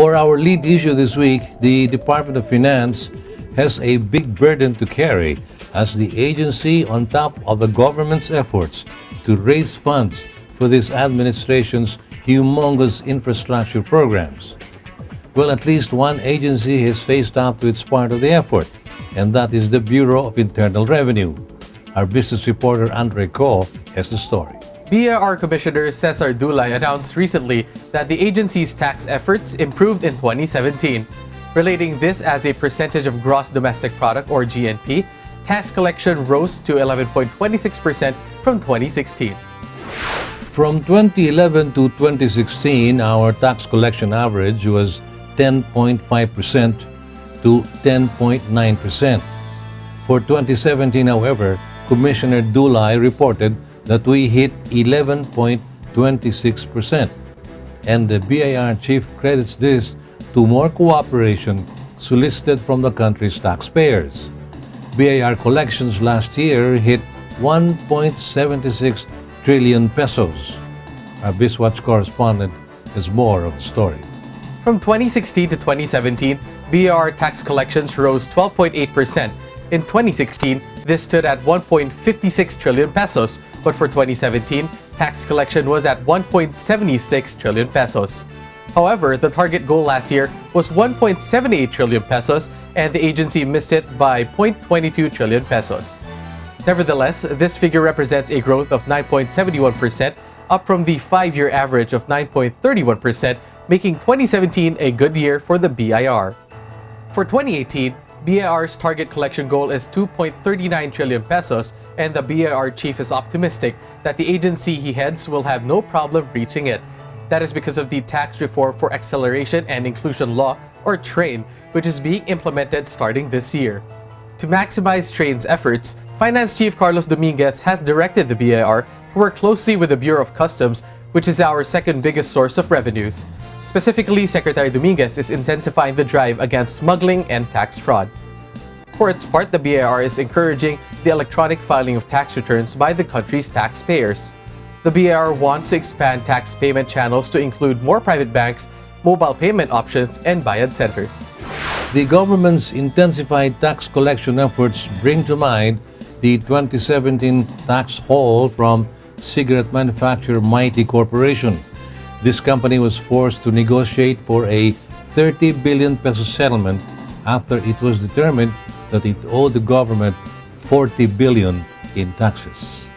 For our lead issue this week, the Department of Finance has a big burden to carry as the agency on top of the government's efforts to raise funds for this administration's humongous infrastructure programs. Well, at least one agency has faced up to its part of the effort, and that is the Bureau of Internal Revenue. Our business reporter Andre Ko has the story. BIR Commissioner Cesar Dulay announced recently that the agency's tax efforts improved in 2017. Relating this as a percentage of gross domestic product or GNP, tax collection rose to 11.26% from 2016. From 2011 to 2016, our tax collection average was 10.5% to 10.9%. For 2017, however, Commissioner Dulay reported that we hit 11.26%. And the BIR Chief credits this to more cooperation solicited from the country's taxpayers. BIR collections last year hit 1.76 trillion pesos. Our Bizwatch correspondent has more of the story. From 2016 to 2017, BIR tax collections rose 12.8%. In 2016, this stood at 1.56 trillion pesos, but for 2017, tax collection was at 1.76 trillion pesos. However, the target goal last year was 1.78 trillion pesos, and the agency missed it by 0.22 trillion pesos. Nevertheless, this figure represents a growth of 9.71%, up from the 5-year average of 9.31%, making 2017 a good year for the BIR. For 2018, BIR's target collection goal is 2.39 trillion pesos, and the BIR chief is optimistic that the agency he heads will have no problem reaching it. That is because of the Tax Reform for Acceleration and Inclusion Law, or TRAIN, which is being implemented starting this year. To maximize TRAIN's efforts, Finance Chief Carlos Dominguez has directed the BIR to work closely with the Bureau of Customs, which is our second biggest source of revenues. Specifically, Secretary Dominguez is intensifying the drive against smuggling and tax fraud. For its part, the BIR is encouraging the electronic filing of tax returns by the country's taxpayers. The BIR wants to expand tax payment channels to include more private banks, mobile payment options, and bayad centers. The government's intensified tax collection efforts bring to mind the 2017 tax haul from cigarette manufacturer Mighty Corporation. This company was forced to negotiate for a 30 billion peso settlement after it was determined that it owed the government 40 billion in taxes.